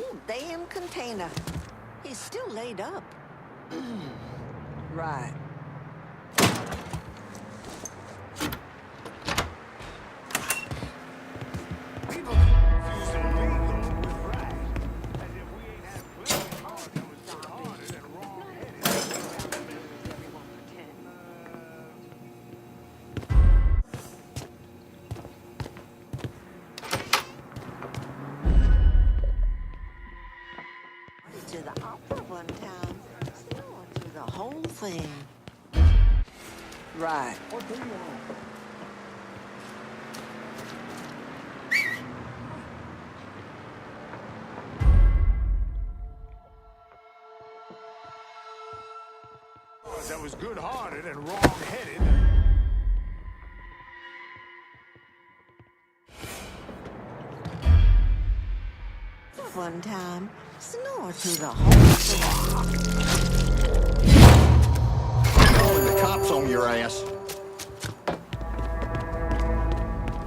whole damn container. He's still laid up. Right. People confusing legal with right. As if we ain't had plenty of hard that was retarded and wrong-headed. To the opera one time. Snore through the whole thing. Right. What do you want? That was good-hearted and wrong-headed. One time, snore through the whole thing. Calling the cops on your ass.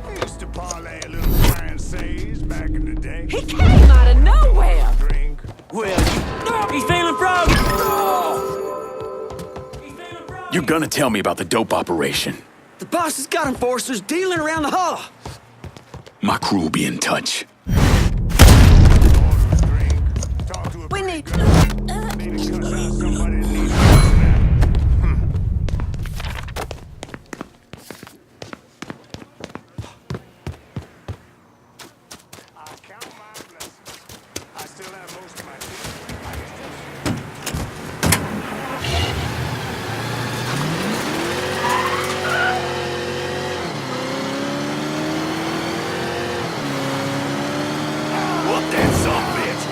I used to parlay a little Francaise back in the day. He came out of nowhere! Drink. Well, he's feeling froggy! You're gonna tell me about the dope operation. The boss has got enforcers dealing around the holler. My crew will be in touch. We need... Maybe cut out somebody that needs I count my blessings. I still have most of my teeth. I can still Whoop that son of a bitch!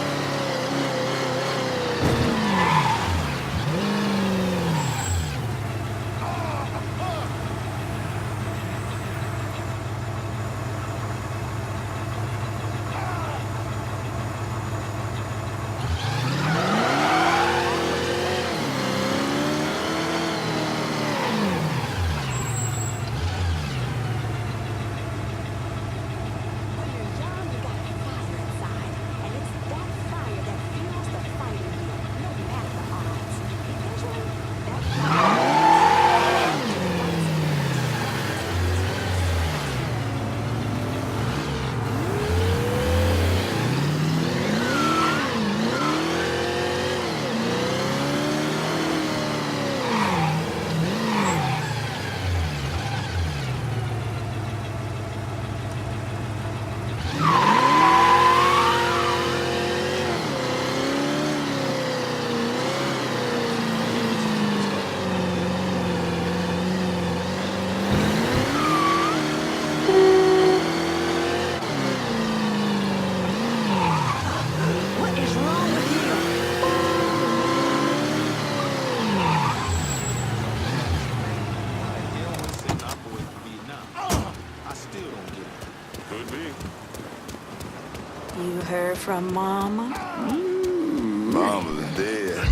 You heard from Mama? Mama's dead.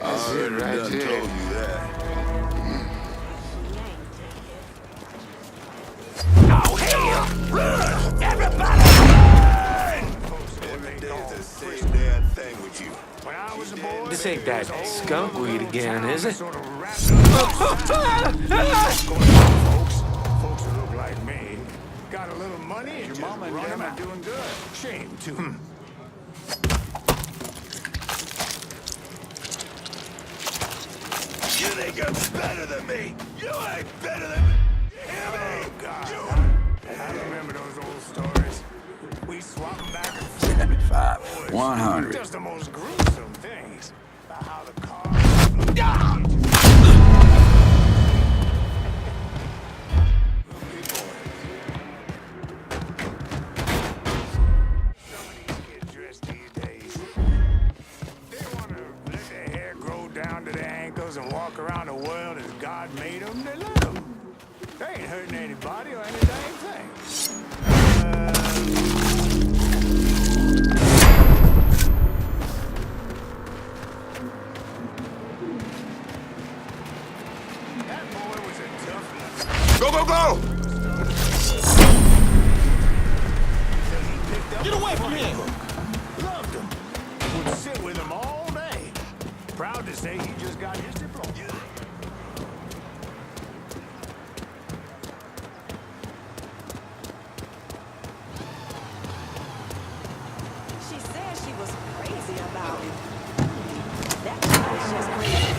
I already done told you that. Oh, hell! Run! Everybody run! Every day's the same damn thing with you. When I was a boy, This ain't that skunk weed again, is it? sort of wrapped up folks who look like me got a little money and your mama and them are doing good. Shame too. You think you're better than me? You ain't better than me. You hear me? Oh, God. I remember those old stories. We swap them back and forth. 75, 100. Just the most gruesome things. About how the car... Some of these kids dressed these days, they want to let their hair grow down to their ankles and walk around the world as God made them. They let them. They ain't hurting anybody or any dang thing. That boy was a tough nut. Go, go, go! Get away from him! Loved him. sit with him all day. Proud to say he just got his diploma. She said she was crazy about it. That guy was just crazy.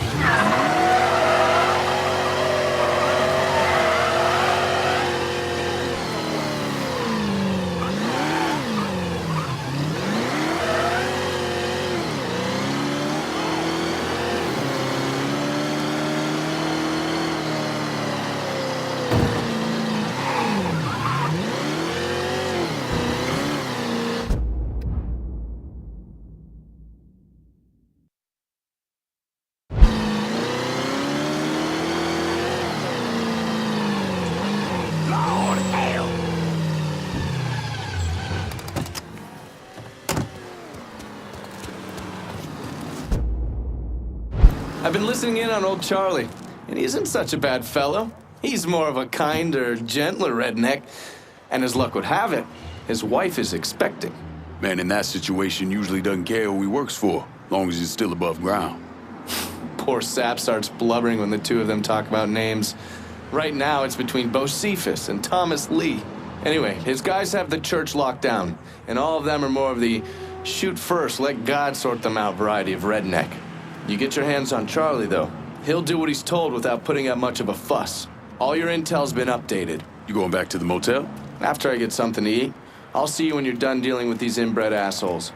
Lord, hell! I've been listening in on old Charlie, and he isn't such a bad fellow. He's more of a kinder, gentler redneck. And as luck would have it, his wife is expecting. Man in that situation usually doesn't care who he works for, long as he's still above ground. Poor Sap starts blubbering when the two of them talk about names. Right now, it's between Bocephus and Thomas Lee. Anyway, his guys have the church locked down, and all of them are more of the shoot first, let God sort them out variety of redneck. You get your hands on Charlie, though. He'll do what he's told without putting up much of a fuss. All your intel's been updated. You going back to the motel? After I get something to eat, I'll see you when you're done dealing with these inbred assholes.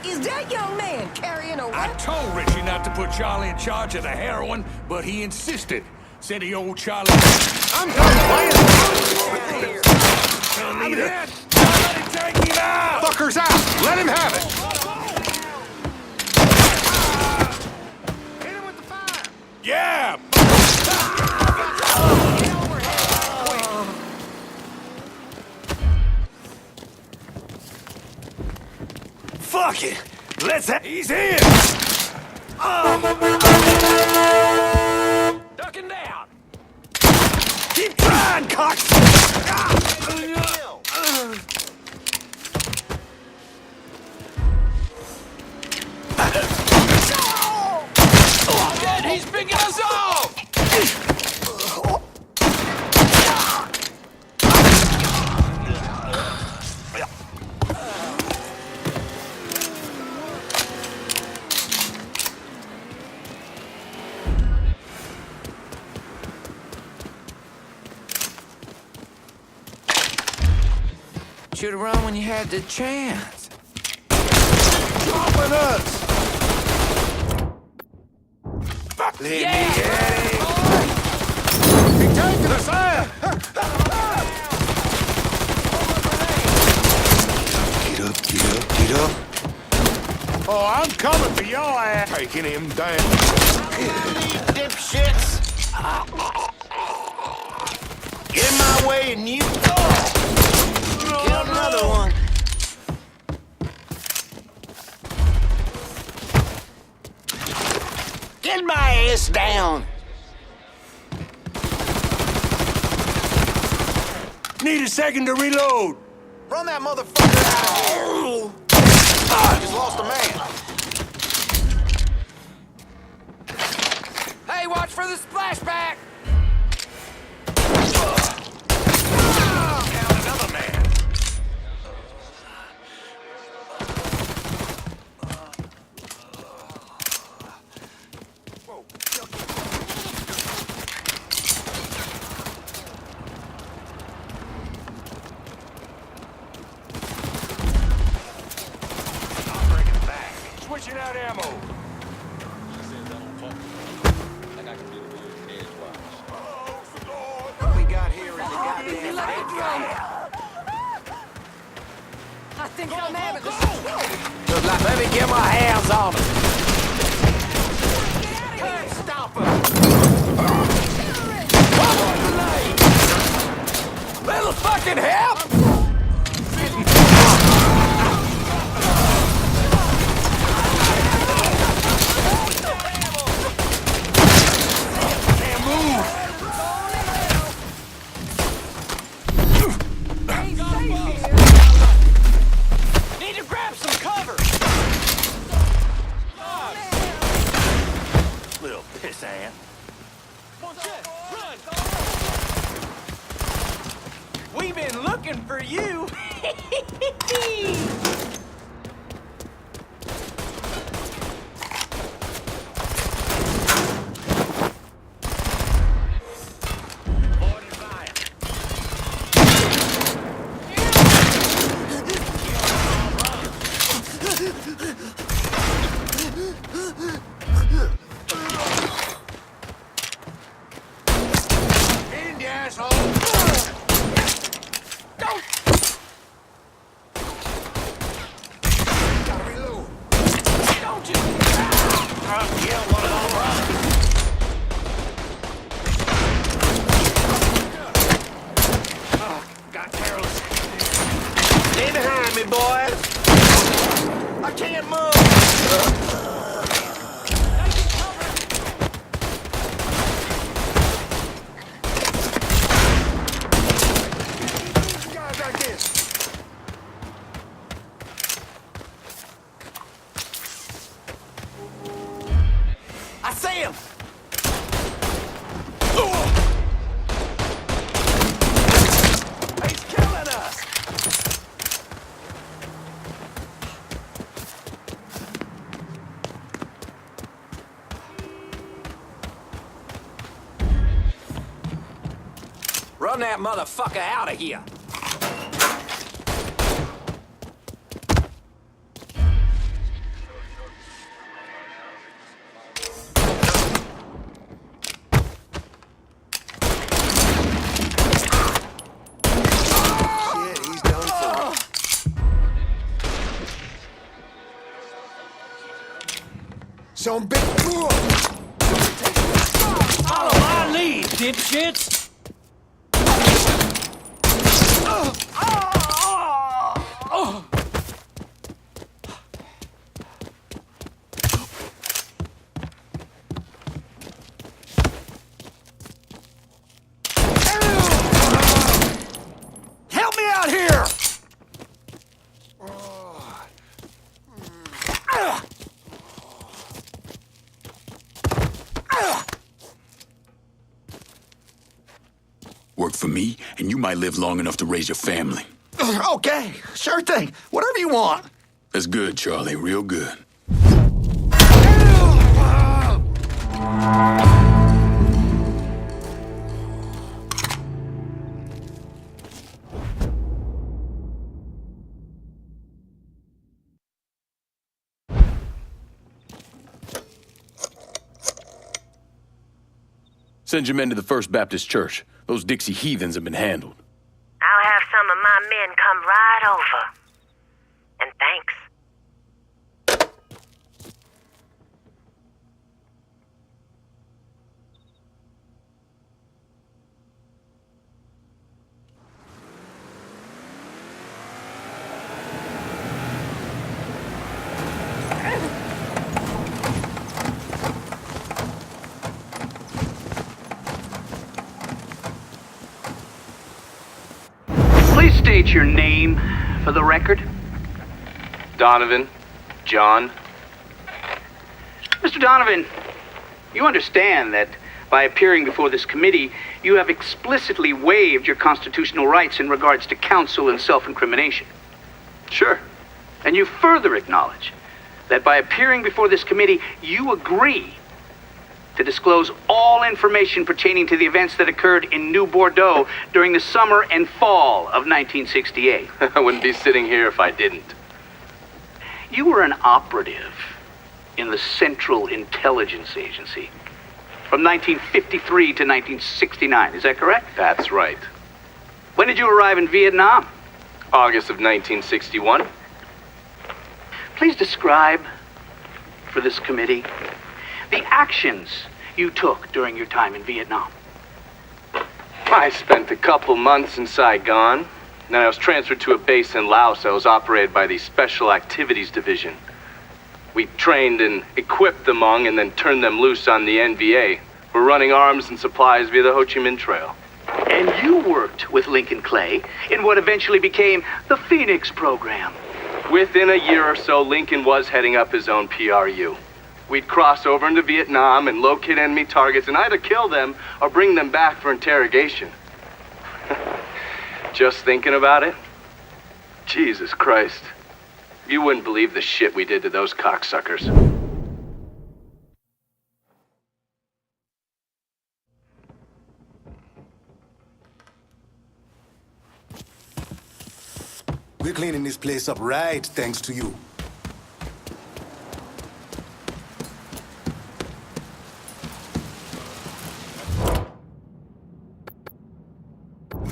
Is that young man carrying a I weapon? told Ritchie not to put Charlie in charge of the heroin, but he insisted. Said he owed Charlie. I'm done playing. I'm hit. Somebody take him out. Fucker's out! Let him have it! Hit him with the fire. Yeah. Fuck it. He's in. Ducking down. Keep trying, cocks. He's picking us off. Should have run when you had the chance. Dropping us. Fuck me, Eddie. He's taking us out. Get up. Oh, I'm coming for your ass. Taking him down. Dipshits! Get in my way and you... Kill another one. Get my ass down. Need a second to reload. Run that motherfucker out of here. Just lost a man. Hey, watch for the splashback! Down another man. I'm bringing it back. Switching out ammo. What we got here is a goddamn dead guy. I thinks I'm having a Look like let me get my hands on him. Can't Stop him. Come on, grenade. Little fucking help. Need to grab some cover! Little piss ant. Run! We've been looking for you! End, you asshole! Gotta reload. Don't you? Yeah, one of all right. Got careless. Stay behind me, boys. I can't move. Guys like this. I see him. He's killing us. Run that motherfucker out of here. Shit, he's done for. Some big fool. Follow my lead, dipshits! Help me out here. Work for me, and you might live long enough to raise your family. Okay, sure thing. Whatever you want. That's good, Charlie, real good. Send your men to the First Baptist Church. Those Dixie heathens have been handled. I'll have some of my men come right over. And thanks. Please state your name for the record. Donovan, John. Mr. Donovan, you understand that by appearing before this committee, you have explicitly waived your constitutional rights in regards to counsel and self-incrimination. Sure. And you further acknowledge that by appearing before this committee, you agree to disclose all information pertaining to the events that occurred in New Bordeaux during the summer and fall of 1968. I wouldn't be sitting here if I didn't. You were an operative in the Central Intelligence Agency from 1953 to 1969, is that correct? That's right. When did you arrive in Vietnam? August of 1961. please describe for this committee the actions you took during your time in Vietnam? I spent a couple months in Saigon. Then I was transferred to a base in Laos that was operated by the Special Activities Division. We trained and equipped the Hmong and then turned them loose on the NVA. We're running arms and supplies via the Ho Chi Minh Trail. And you worked with Lincoln Clay in what eventually became the Phoenix program. Within a year or so, Lincoln was heading up his own PRU. We'd cross over into Vietnam and locate enemy targets and either kill them or bring them back for interrogation. Just thinking about it? Jesus Christ. You wouldn't believe the shit we did to those cocksuckers. We're cleaning this place up right, thanks to you.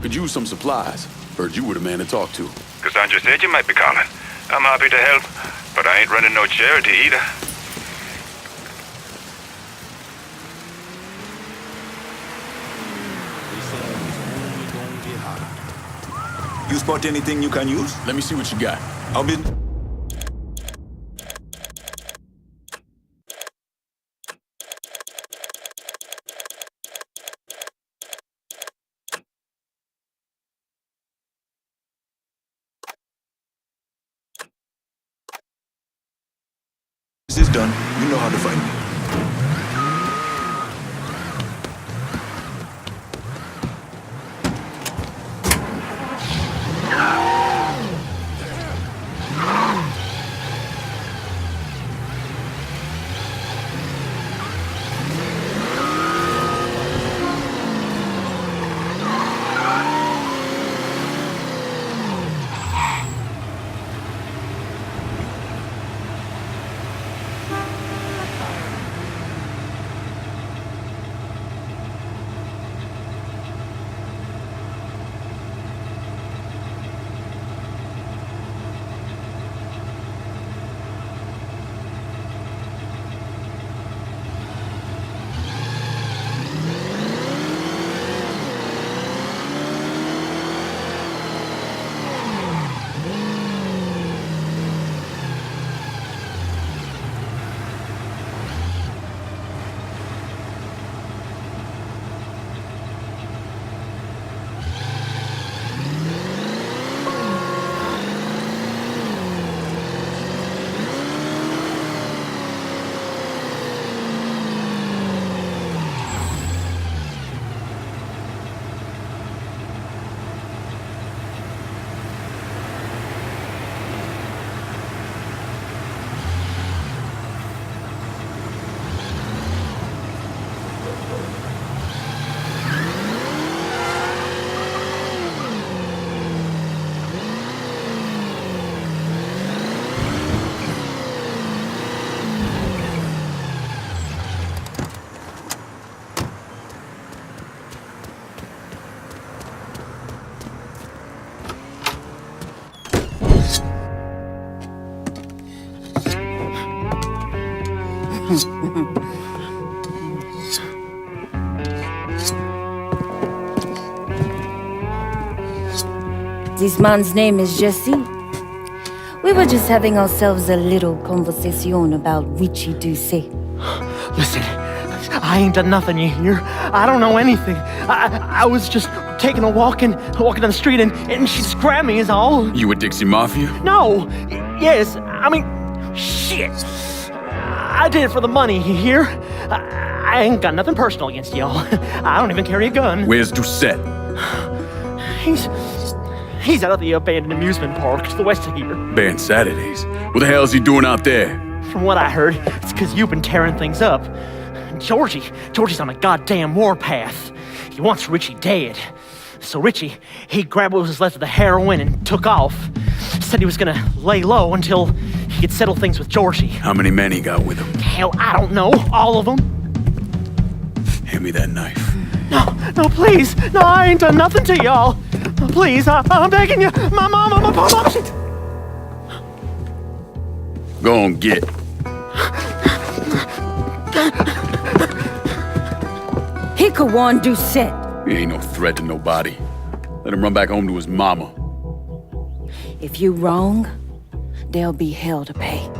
Could use some supplies. Heard you were the man to talk to. Cassandra said you might be calling. I'm happy to help, but I ain't running no charity either. You spot anything you can use? Let me see what you got. I'll be... This is done. You know how to find me. This man's name is Jesse. We were just having ourselves a little conversation about Ritchie Doucet. Listen, I ain't done nothing, you hear? I don't know anything. I was just taking a walking down the street and she just grabbed me is all. You with Dixie Mafia? No. Yes, I mean, shit. I did it for the money, you hear? I ain't got nothing personal against y'all. I don't even carry a gun. Where's Doucet? He's out at the abandoned amusement park to the west of here. Banned Saturdays. What the hell is he doing out there? From what I heard, it's because you've been tearing things up. Giorgi's on a goddamn warpath. He wants Ritchie dead. So Ritchie, he grabbed what was left of the heroin and took off. Said he was gonna lay low until he could settle things with Giorgi. How many men he got with him? Hell, I don't know. All of them. Hand me that knife. No, please. No, I ain't done nothing to y'all. No, please, I'm begging you. My mom, she... Go on, get. He could warn Doucet. He ain't no threat to nobody. Let him run back home to his mama. If you wrong, there'll be hell to pay.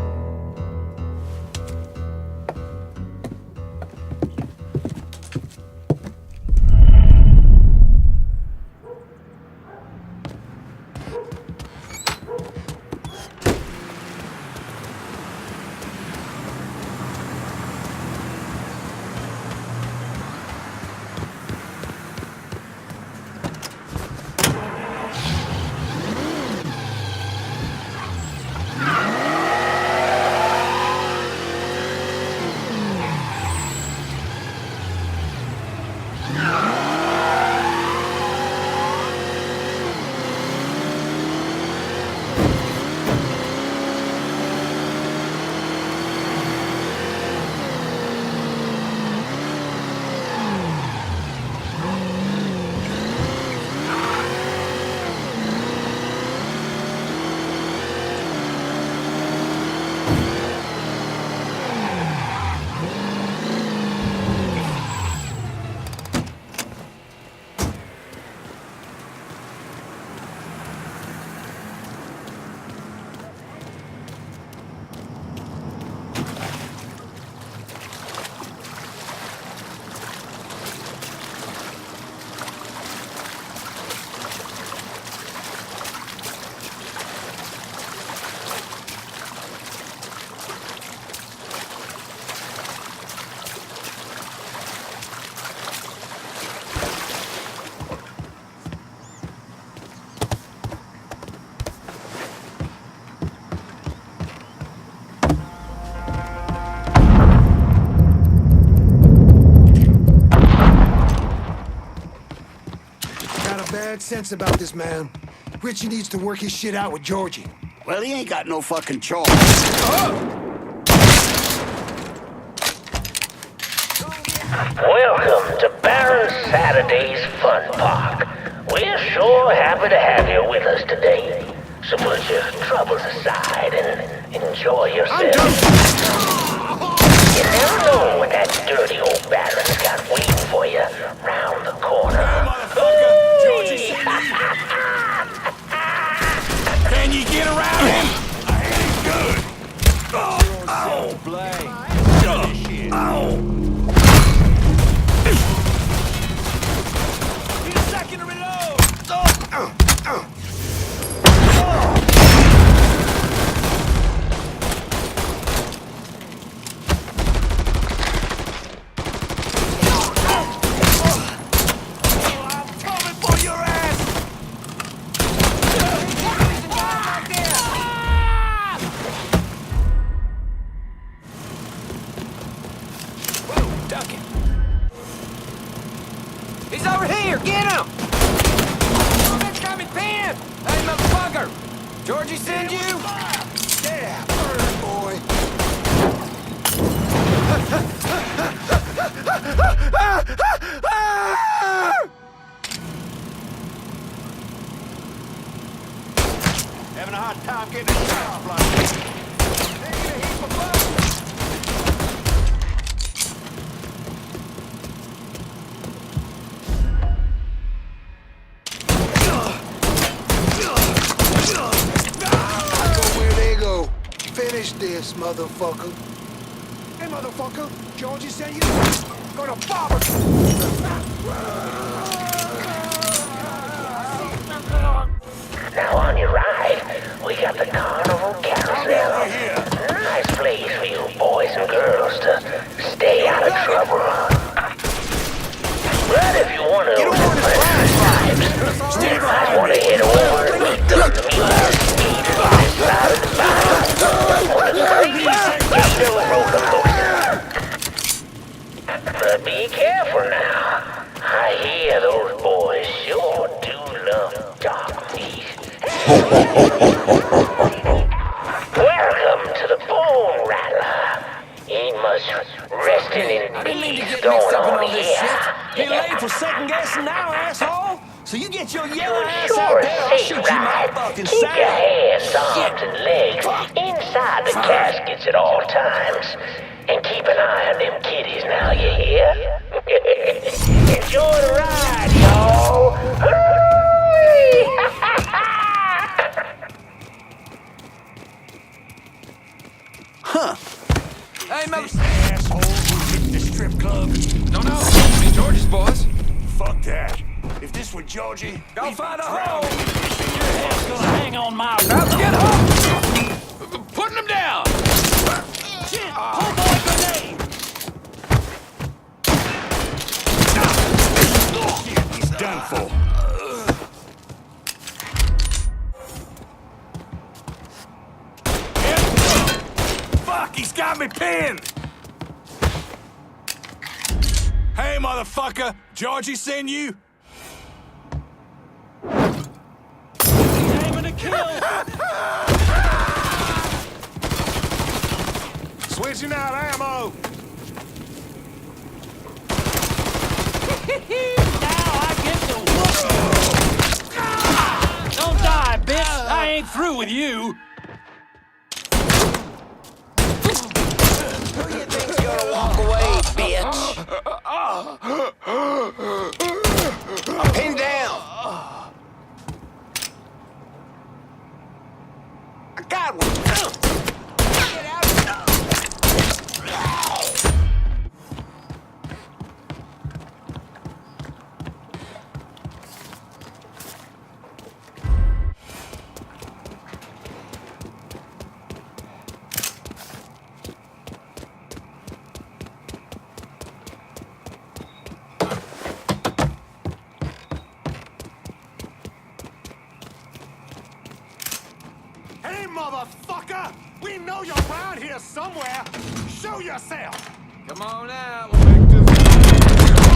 Bad sense about this man. Ritchie needs to work his shit out with Giorgi. Well, he ain't got no fucking choice. Welcome to Baron Saturday's Fun Park. We're sure happy to have you with us today. So put your troubles aside and enjoy yourself. You never know what that dirty old Baron's got waiting for you round the corner. Can you get around him? I ain't good. Oh, play. Need a second to reload. He's over here! Get him! Oh, that's got me pinned! Hey, motherfucker! Giorgi send you? Yeah, burn, boy. Having a hard time getting a shot off like this. Taking a heap of blood. Finish this, motherfucker. Hey, motherfucker. Giorgi sent you? Go to Baba. Now on your right, we got the Carnival Carousel. Nice place for you boys and girls to stay out of trouble. But if you want to refresh vibes, you might want to head over and meet the amusement speeders on this side of the bar. On the great Gator roller coaster. But be careful now. I hear those boys sure do love dark meat. Welcome to the Bone Rattler. Ain't much resting in peace going on here. Be late for second guessing now, asshole. So you get Get your yellow ass out there, I'll shoot you my fucking Keep your sound. hands, arms, and legs inside the caskets at all times. And keep an eye on them kitties now, you hear? Enjoy the ride, y'all! Huh. Hey, this asshole who hit the strip club. No, me Georgie's boys. Fuck that. If this were Giorgi, Go find a hole. Your head's gonna hang on my Now get up! Putting them down! shit! Pull boy grenade! Shit, he's done for. Fuck, he's got me pinned! Hey, motherfucker! Giorgi send you? Aiming to kill! Switching out ammo! Now I get to whoop you! Don't die, bitch! I ain't through with you! Who you think's gonna walk away, bitch? I'm pinned down. I got one. Get out. Hey, motherfucker! We know you're around here somewhere! Show yourself! Come on out, we'll make this...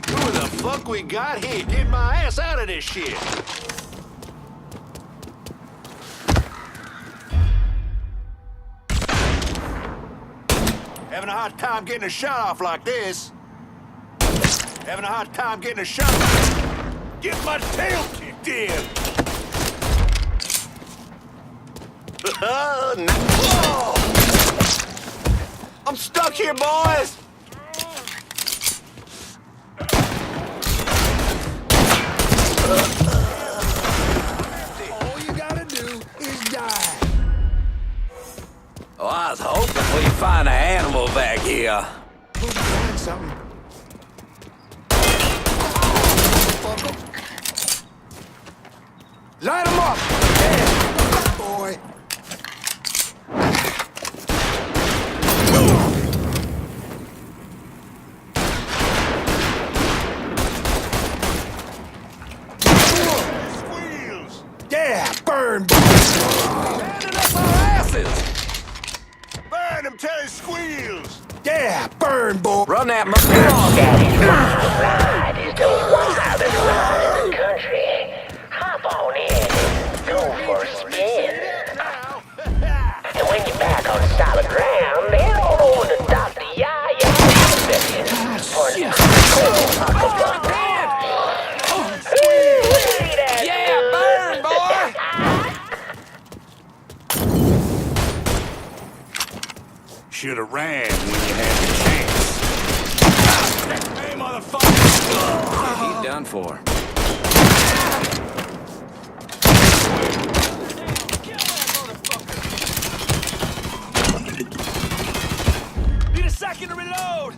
Who the fuck we got here? Get my ass out of this shit. Having a hard time getting a shot off like this. Having a hard time getting a shot. Get my tail kicked in! Whoa! I'm stuck here, boys. All you gotta do is die. Oh, I was hoping we'd find an animal back here. We'll find something. Light him up! Yeah, boy. Squeals! Yeah, burn. Handing us our asses! Burn him till he squeals! Yeah, burn, boy. Run that Daddy's ride is the wildest ride in the country. Hop on in and go for a spin. And when you're back on solid ground, head on over to Dr. Yaya for an Yeah, burn, boy! Should've ran when you had the chance. Hey, motherfucker! He's done for. Need a second to reload!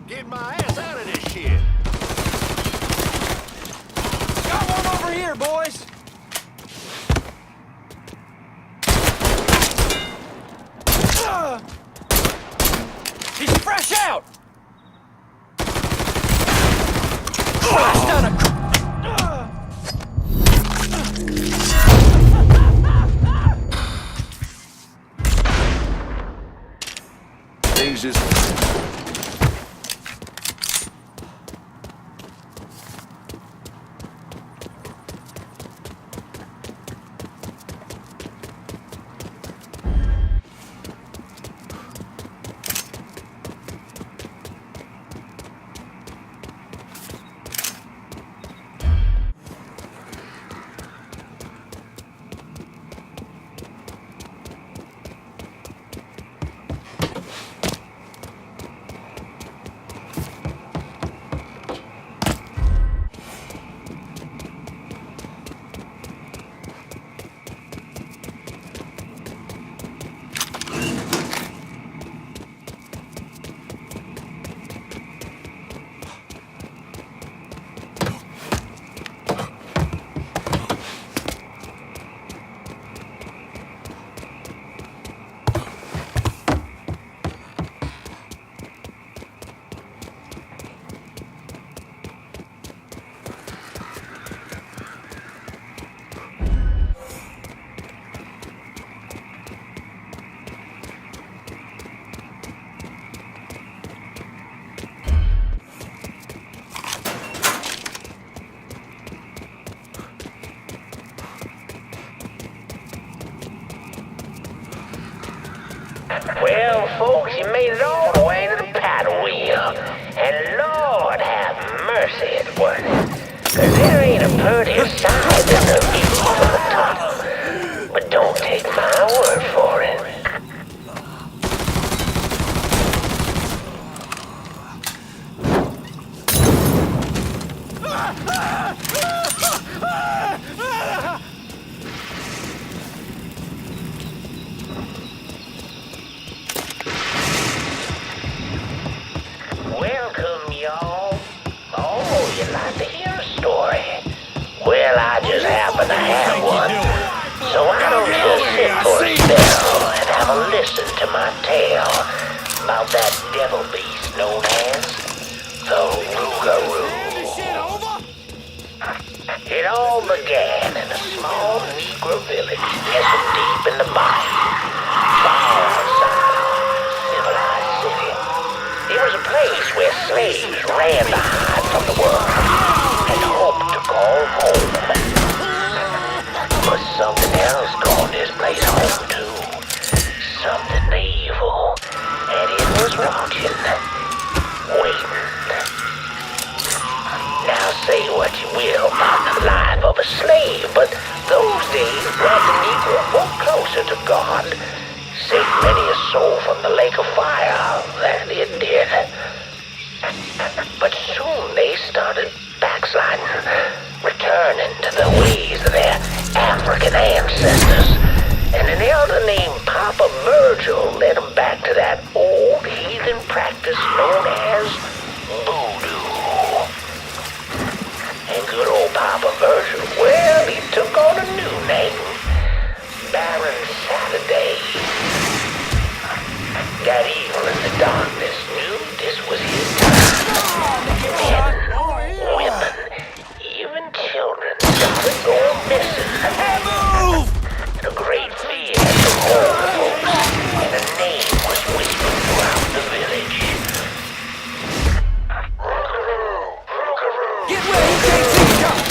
Get my ass out of this shit. Got one over here, boys! He's fresh out! Christ on a... Things just... Well, folks, you made it all the way to the paddle wheel. And Lord have mercy, it was. 'Cause there ain't a prettier sight than the view from the top. But don't take my word for it. Welcome, y'all. Oh, you'd like to hear a story? Well, I just happen to have one. So why don't you sit for a spell and have a listen to my tale about that devil beast known as the Rougarou. It all began in a small Negro village nestled deep in the bayou, far outside our civilized city. It was a place where slaves ran to hide from the world and hoped to call home. But something else called this place home too. Something evil. And it was watching. Waiting. Now say what you will about the life of a slave, but those days brought the Negro folk closer to God. Saved many a soul from the lake of fire, that it did. But soon they started backsliding, returning to the ways of their African ancestors. And an elder named Papa Virgil led them back to that old heathen practice known as voodoo. And good old Papa Virgil, well, he took on a new name, Baron Saturday. That evil in the darkness knew this was his time. Men, women, even children started going missing. And a great fear took hold of folks, and a name was whispered throughout the village. Get where he can't see you!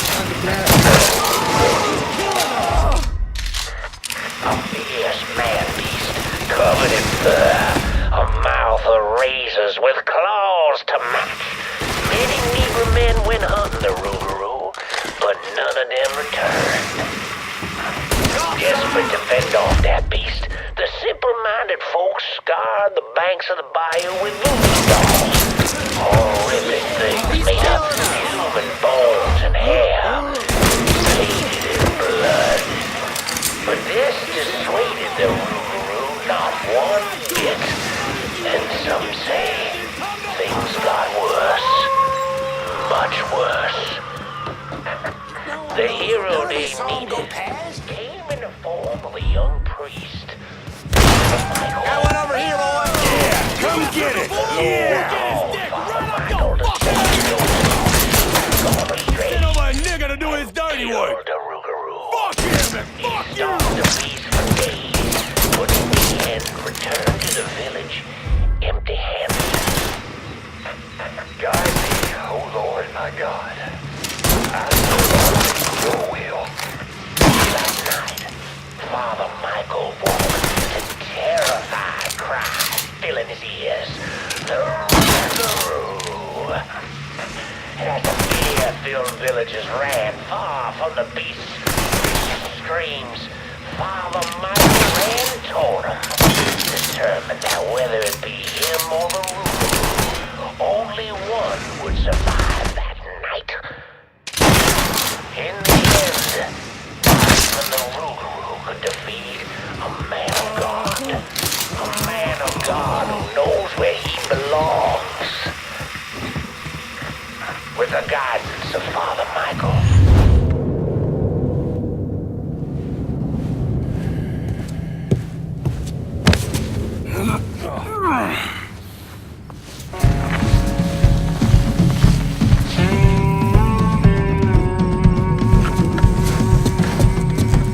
A fierce man-beast covered in fur, a mouth of razors with claws to match. Many Negro men went hunting the Rougarou, but none of them returned. Desperate to fend off that beast, the simple-minded folks scoured the banks of the bayou with voodoo dolls. Horrific things made up of human bones and hair, painted in blood. But this dissuaded the Rougarou not one bit. And some say things got worse, much worse. The hero they needed came in the form of a young priest. Got one over here, boy! Yeah, come get it! Yeah! Ain't nobody nigga to do his dirty work! Fuck him and fuck you! The beast for days, but in the end returned to the village empty-handed. Guide me, oh Lord my God. I know your will. That night, Father Michael woke to terrified cries filling his ears. The Rougarou. And as the fear-filled villagers ran far from the beast's screams, Father Michael ran toward him, determined that whether it be him or the Rougarou, only one would survive that night. In the end, even the Rougarou could defeat a man of God. A man of God who knows where he belongs. With the guidance of Father Michael.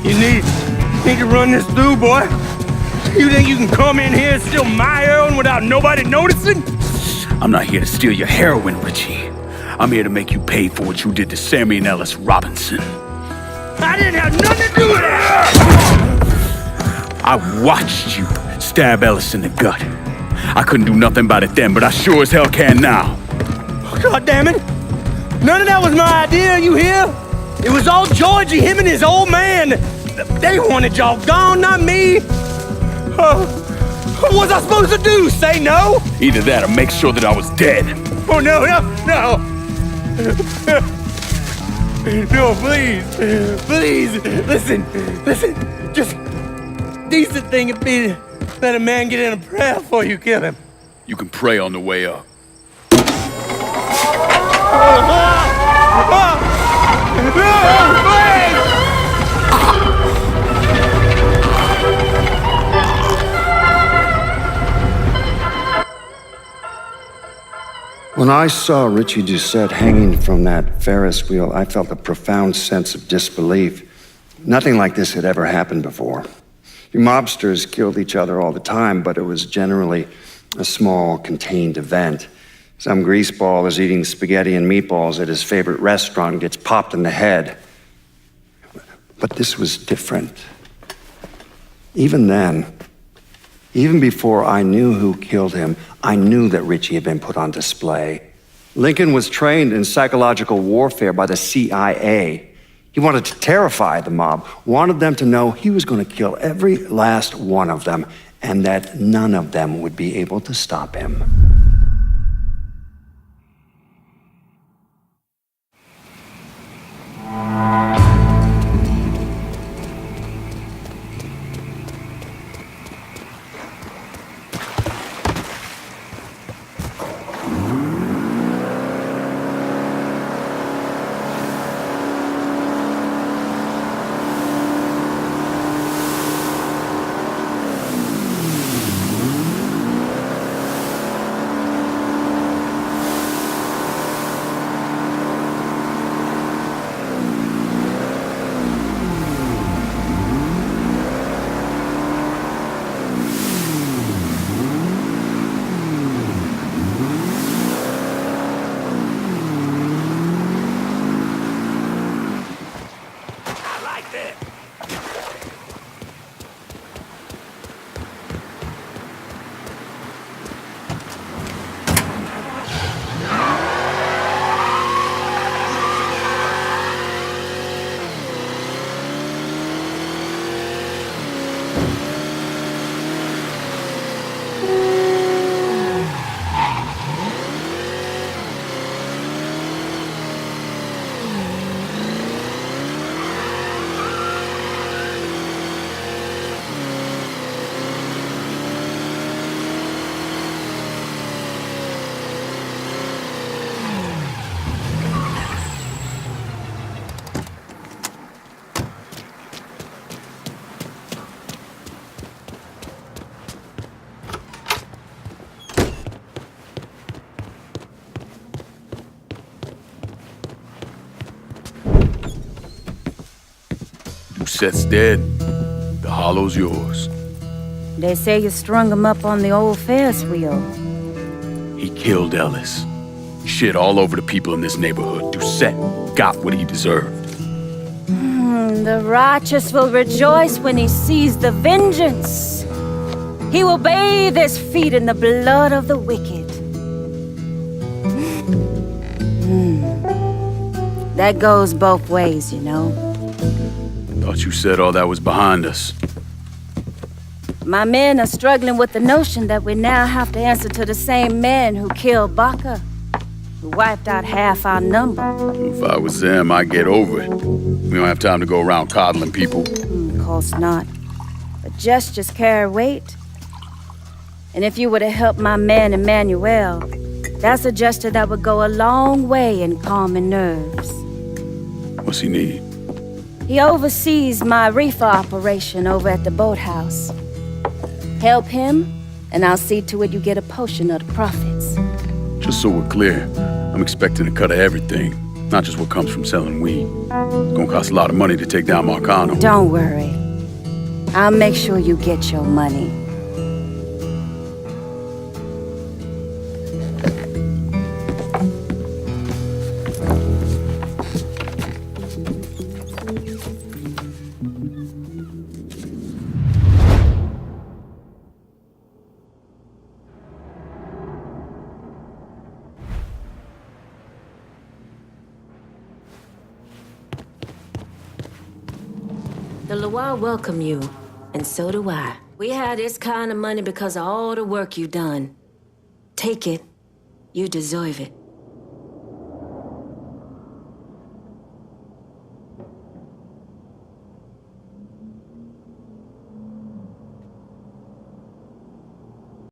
You need to run this through, boy. You think you can come in here and steal my heroin without nobody noticing? I'm not here to steal your heroin, Ritchie. I'm here to make you pay for what you did to Sammy and Ellis Robinson. I didn't have nothing to do with that! I watched you stab Ellis in the gut. I couldn't do nothing about it then, but I sure as hell can now. God damn it! None of that was my idea, you hear? It was all Giorgi, him and his old man. They wanted y'all gone, not me. What was I supposed to do? Say no? Either that or make sure that I was dead. Oh, no. No, please. Listen. Just decent thing would be to let a man get in a prayer before you kill him. You can pray on the way up. When I saw Ritchie Doucet hanging from that Ferris wheel, I felt a profound sense of disbelief. Nothing like this had ever happened before. You mobsters killed each other all the time, but it was generally a small, contained event. Some greaseball is eating spaghetti and meatballs at his favorite restaurant and gets popped in the head. But this was different. Even then, even before I knew who killed him, I knew that Ritchie had been put on display. Lincoln was trained in psychological warfare by the CIA. He wanted to terrify the mob, wanted them to know he was going to kill every last one of them, and that none of them would be able to stop him. Doucet's dead. The hollow's yours. They say you strung him up on the old Ferris wheel. He killed Ellis. He shit all over the people in this neighborhood. Doucet got what he deserved. The righteous will rejoice when he sees the vengeance. He will bathe his feet in the blood of the wicked. That goes both ways, you know. Thought you said all that was behind us. My men are struggling with the notion that we now have to answer to the same man who killed Baka, who wiped out half our number. If I was them, I'd get over it. We don't have time to go around coddling people. Of course not. But gestures carry weight. And if you were to help my man Emmanuel, that's a gesture that would go a long way in calming nerves. What's he need? He oversees my reefer operation over at the boathouse. Help him, and I'll see to it you get a portion of the profits. Just so we're clear, I'm expecting a cut of everything, not just what comes from selling weed. It's gonna cost a lot of money to take down Marcano. Don't worry. I'll make sure you get your money. Loire welcome you, and so do I. We had this kind of money because of all the work you done. Take it. You deserve it.